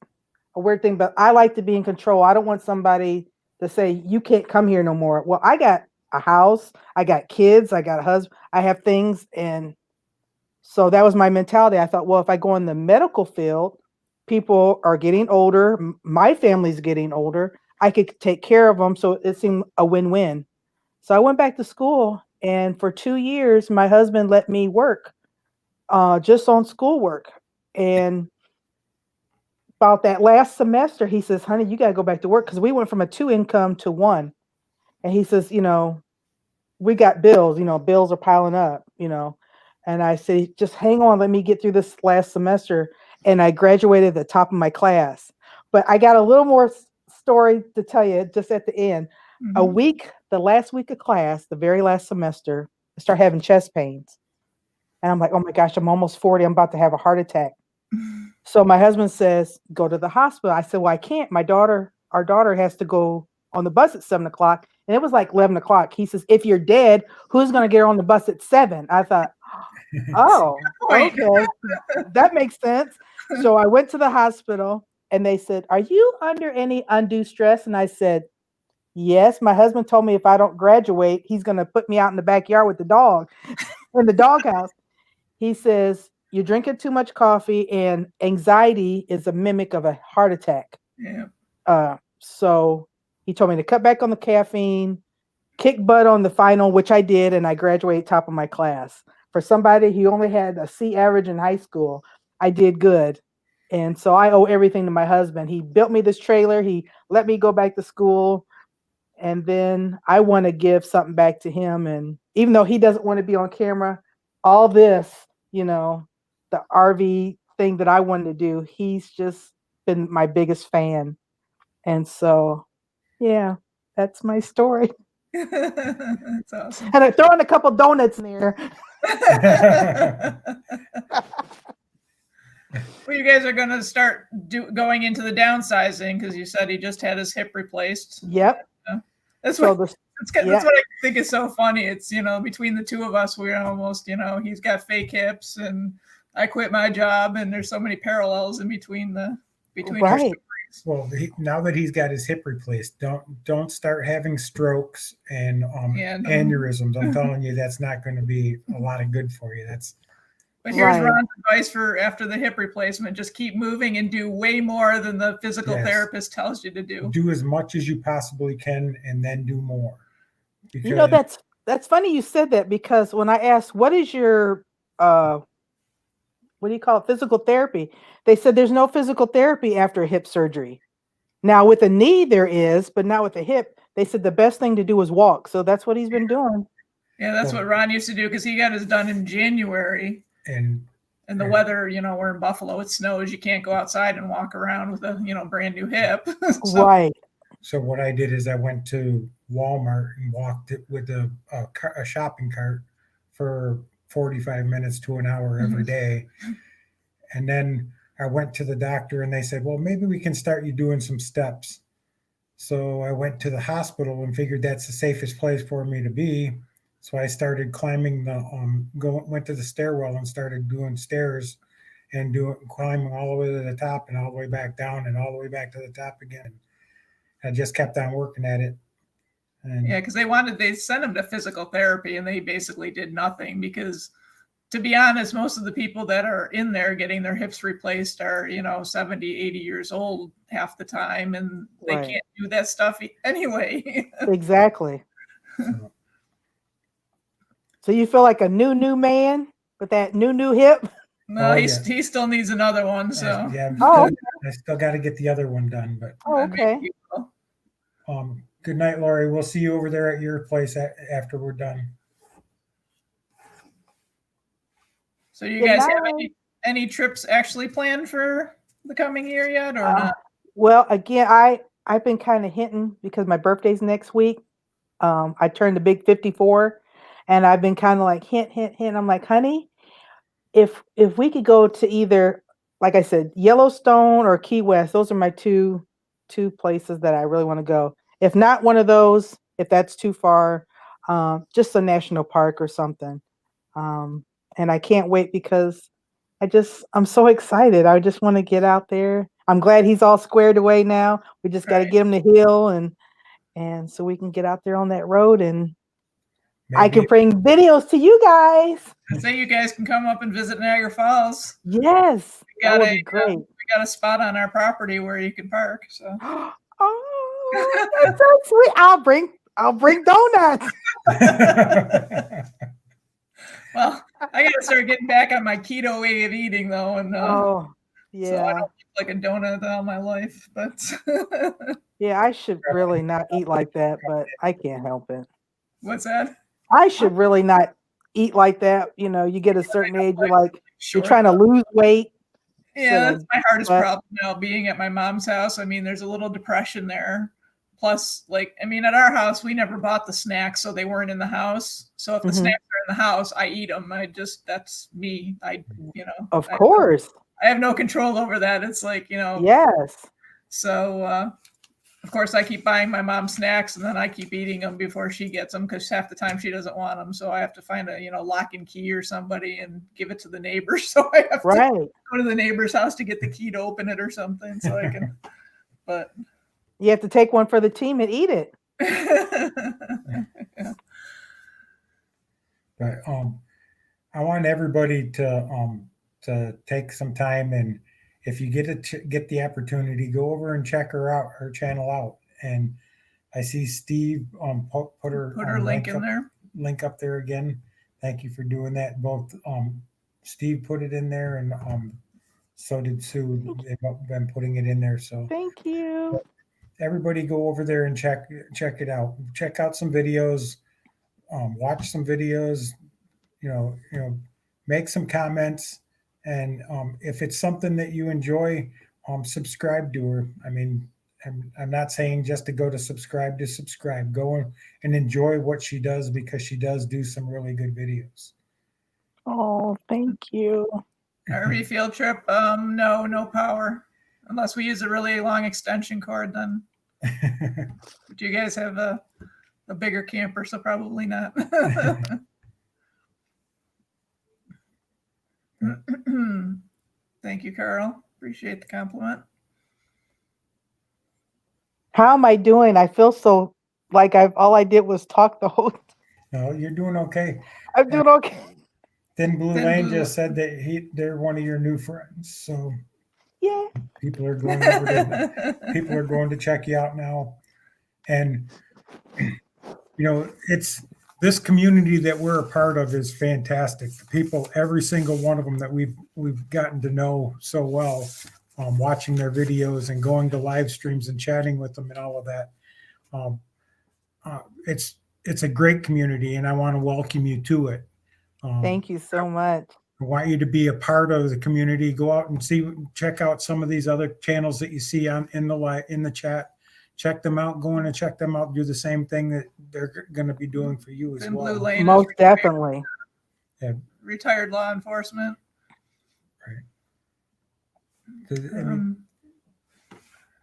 a weird thing, but I like to be in control. I don't want somebody to say, you can't come here no more. Well, I got a house, I got kids, I got a husband, I have things. And so that was my mentality. I thought, well, if I go in the medical field, people are getting older. My family's getting older. I could take care of them. So it seemed a win-win. So I went back to school, and for 2 years, my husband let me work just on schoolwork. And about that last semester, he says, honey, you got to go back to work, because we went from a 2 income to 1. And he says, we got bills, bills are piling up, And I say, just hang on, let me get through this last semester. And I graduated at the top of my class. But I got a little more story to tell you just at the end. Mm-hmm. The last week of class, the very last semester, I start having chest pains. And I'm like, oh my gosh, I'm almost 40. I'm about to have a heart attack. So my husband says, go to the hospital. I said, well, I can't. Our daughter has to go on the bus at 7:00. And it was like 11:00. He says, if you're dead, who's going to get her on the bus at 7? I thought, oh, okay. That makes sense. So I went to the hospital and they said, are you under any undue stress? And I said, yes. My husband told me if I don't graduate, he's going to put me out in the backyard with the dog in the doghouse. He says, you're drinking too much coffee, and anxiety is a mimic of a heart attack. Yeah. So he told me to cut back on the caffeine, kick butt on the final, which I did, and I graduated top of my class. For somebody who only had a C average in high school, I did good. And so I owe everything to my husband. He built me this trailer. He let me go back to school. And then I want to give something back to him. And even though he doesn't want to be on camera, all this, the RV thing that I wanted to do, he's just been my biggest fan. And so, yeah, that's my story. That's awesome. And I throw in a couple donuts in there. Well, you guys are going to start going into the downsizing, because you said he just had his hip replaced. Yep. That's So what I think is so funny. It's, between the two of us, we're almost, he's got fake hips and I quit my job, and there's so many parallels in between right. Well, now that he's got his hip replaced, don't start having strokes and aneurysms. I'm telling you, that's not going to be a lot of good for you. But here's Ron's advice for after the hip replacement: just keep moving and do way more than the physical therapist tells you to do. Do as much as you possibly can, and then do more. Because, that's funny you said that, because when I asked, what is your what do you call it, physical therapy, they said there's no physical therapy after a hip surgery. Now with a knee there is, but not with a hip. they said the best thing to do is walk. So that's what he's been doing. Yeah, that's what Ron used to do because he got his done in January. And the weather, we're in Buffalo, it snows. You can't go outside and walk around with a, brand new hip. Right. So what I did is I went to Walmart and walked it with a shopping cart for 45 minutes to an hour every day. And then I went to the doctor and they said, well, maybe we can start you doing some steps. So I went to the hospital and figured that's the safest place for me to be. So I started climbing went to the stairwell and started doing stairs and climbing all the way to the top and all the way back down and all the way back to the top again. I just kept on working at it. And yeah, because they sent him to physical therapy and they basically did nothing because, to be honest, most of the people that are in there getting their hips replaced are, 70, 80 years old half the time, and they can't do that stuff anyway. Exactly. So you feel like a new man with that new hip? No, he still needs another one. So I still got to get the other one done. But okay. Good night, Lori. We'll see you over there at your place after we're done. So you guys have any trips actually planned for the coming year yet, or not? Well, again, I've been kind of hinting because my birthday's next week. I turned the big 54, and I've been kind of like hint. I'm like, honey, if we could go to either, like I said, Yellowstone or Key West, those are my two places that I really want to go. If not one of those, if that's too far, just a national park or something. And I can't wait because I'm so excited. I just want to get out there. I'm glad he's all squared away now. We just got to get him to heal and so we can get out there on that road and maybe I can bring videos to you guys. So you guys can come up and visit Niagara Falls. Yes, that would be great. We got a spot on our property where you can park. So. Oh, that's so sweet. I'll bring donuts. Well, I gotta start getting back on my keto way of eating though, and so I don't eat like a donut all my life. But yeah, I should really not eat like that, but I can't help it. What's that? I should really not eat like that. You get a certain age, you're trying to lose weight. Yeah, that's my hardest problem now, being at my mom's house. I mean, there's a little depression there. Plus, at our house, we never bought the snacks, so they weren't in the house. So if the snacks are in the house, I eat them. That's me. Of course. I have no control over that. It's Yes. So, of course, I keep buying my mom snacks, and then I keep eating them before she gets them because half the time she doesn't want them. So I have to find a lock and key or somebody and give it to the neighbors. So I have to go to the neighbor's house to get the key to open it or something. So I can. But you have to take one for the team and eat it. Yeah. But I want everybody to take some time, and if you get the opportunity, go over and check her channel out. And I see Steve put her link in there. Link up there again. Thank you for doing that. Both Steve put it in there, and so did Sue. They've been putting it in there. So thank you. Everybody go over there and check it out. Check out some videos. Watch some videos. Make some comments. And if it's something that you enjoy, subscribe to her. I mean, I'm not saying just to go to subscribe. Go and enjoy what she does, because she does do some really good videos. Oh, thank you. RV field trip? No power. Unless we use a really long extension cord, then. Do you guys have a bigger camper? So probably not. Thank you, Carl. Appreciate the compliment. How am I doing? I feel so like all I did was talk the whole time. No, you're doing okay. I'm doing okay. Thin Blue Lane just said that they're one of your new friends. So yeah, people are going to check you out now. And it's this community that we're a part of is fantastic. The people, every single one of them that we've gotten to know so well, watching their videos and going to live streams and chatting with them and all of that. it's a great community, and I want to welcome you to it. Thank you so much. I want you to be a part of the community. Go out and check out some of these other channels that you see in the chat. Check them out. Go in and check them out. Do the same thing that they're going to be doing for you as And well. Blue Lane Most is definitely. retired law enforcement. I mean,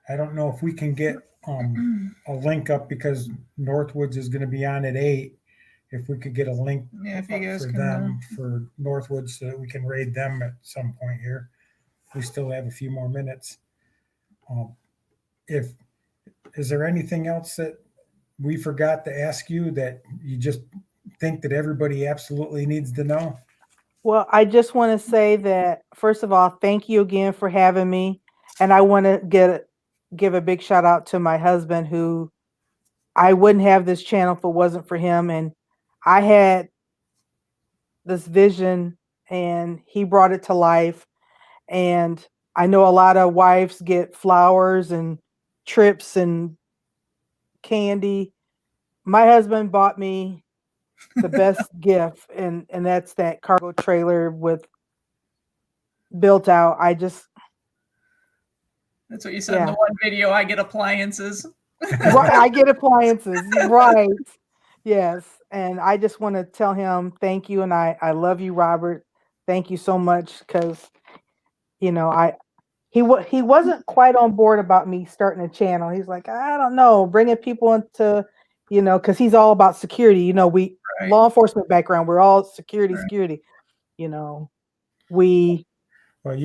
I don't know if we can get a link up because Northwoods is going to be on at 8. If we could get a link Yeah, if you guys for can. them, for Northwoods, so that we can raid them at some point here. We still have a few more minutes. Is there anything else that we forgot to ask you that you just think that everybody absolutely needs to know? Well, I just want to say that, first of all, thank you again for having me. And I want to give a big shout out to my husband, who I wouldn't have this channel if it wasn't for him. And I had this vision and he brought it to life. And I know a lot of wives get flowers and trips and candy. My husband bought me the best gift, and that's that cargo trailer with built out. That's what you said in the one video. I get appliances. Right, I get appliances. Right. Yes. And I just want to tell him thank you. And I love you, Robert. Thank you so much. Because, you know, he wasn't quite on board about me starting a channel. He's like, I don't know, bringing people into, you know, because he's all about security. You know, law enforcement background, we're all security, you know, you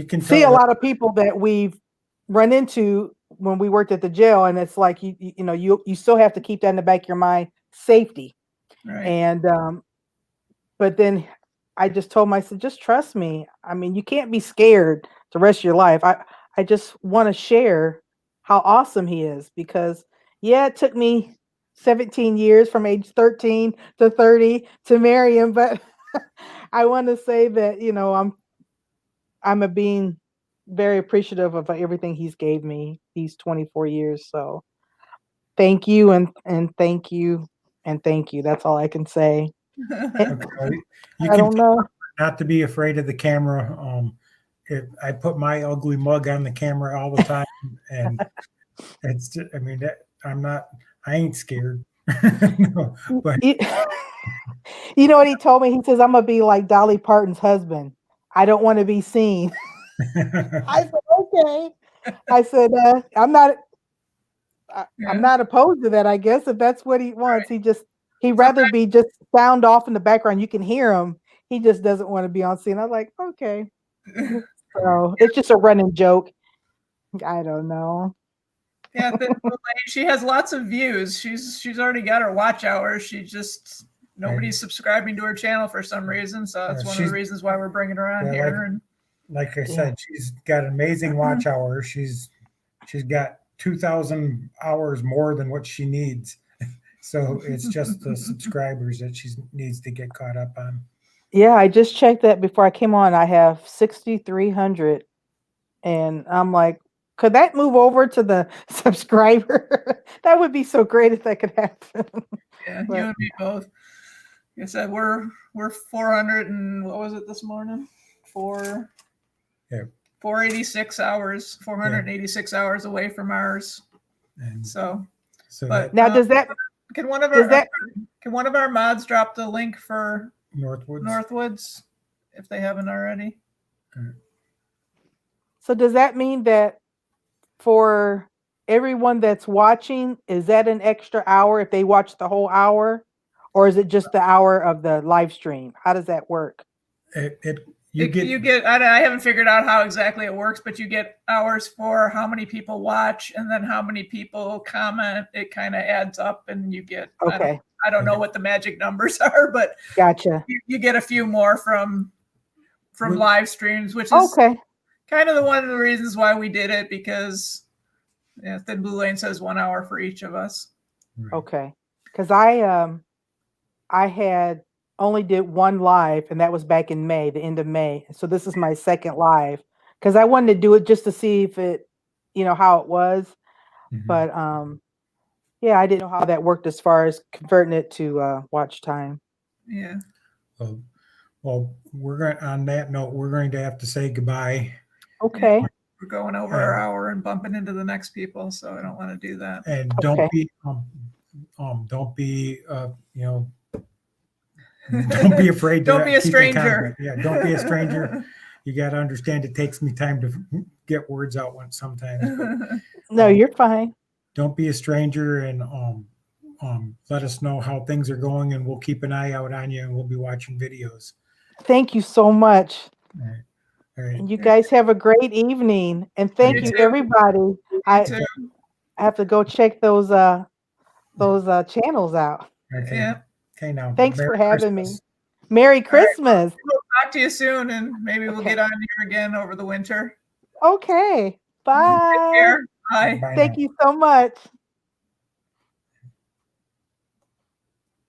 can see a lot of people that we've run into when we worked at the jail. And it's like, you know, you still have to keep that in the back of your mind, safety. Right. And, but then I just told him, I said, just trust me. I mean, you can't be scared the rest of your life. I just want to share how awesome he is, because it took me 17 years from age 13 to 30 to marry him. But I want to say that, you know, I'm being very appreciative of everything he's gave me these 24 years. So thank you. And thank you. And thank you. That's all I can say. Okay. I don't know. Not to be afraid of the camera. I put my ugly mug on the camera all the time, and it's, I mean, I ain't scared. No, but you know what he told me? He says, I'm gonna be like Dolly Parton's husband. I don't want to be seen. I said, okay. I said, I'm not opposed to that, I guess, if that's what he wants. He'd rather be just sound off in the background. You can hear him. He just doesn't want to be on scene. I was like, okay. So it's just a running joke. I don't know. Yeah, she has lots of views. She's already got her watch hours. Nobody's subscribing to her channel for some reason. So that's one of the reasons why we're bringing her on here. Like I said, she's got amazing watch hours. She's got 2,000 hours more than what she needs. So it's just the subscribers that she needs to get caught up on. Yeah, I just checked that before I came on. I have 6,300, and I'm like, could that move over to the subscriber? That would be so great if that could happen. Yeah, you and me both. Like I said, we're 400 and what was it this morning? 486 hours, 486 hours away from ours. And but now does that can one of our mods drop the link for Northwoods if they haven't already? So does that mean that for everyone that's watching, is that an extra hour if they watch the whole hour, or is it just the hour of the live stream? How does that work? You get I haven't figured out how exactly it works, but you get hours for how many people watch and then how many people comment. It kind of adds up, and you get I don't know what the magic numbers are, but gotcha. You get a few more from live streams, which is kind of one of the reasons why we did it, because Thin Blue Lane says 1 hour for each of us. Okay, because I had only did one live, and that was back in May, the end of May. So this is my second live, because I wanted to do it just to see if it, you know, how it was. Mm-hmm. But Yeah, I didn't know how that worked as far as converting it to watch time. Yeah. Well, we're going on that note, we're going to have to say goodbye. Okay. We're going over our hour and bumping into the next people, so I don't want to do that. And Okay. don't be you know, don't be afraid to Don't be a keep in stranger. contact. Yeah, don't be a stranger. You got to understand it takes me time to get words out once sometimes. But No, you're fine. don't be a stranger, and let us know how things are going, and we'll keep an eye out on you, and we'll be watching videos. Thank you so much. All right. All right. And you guys have a great evening. And thank You you, too. everybody. I too. have to go check those channels out. Okay. Yeah. Okay. Now. Thanks Merry for having Christmas. me. Merry right. Christmas. We'll talk to you soon, and maybe we'll Okay. get on here again over the winter. Okay. Take Bye. care. Bye. Bye Thank now. you so much.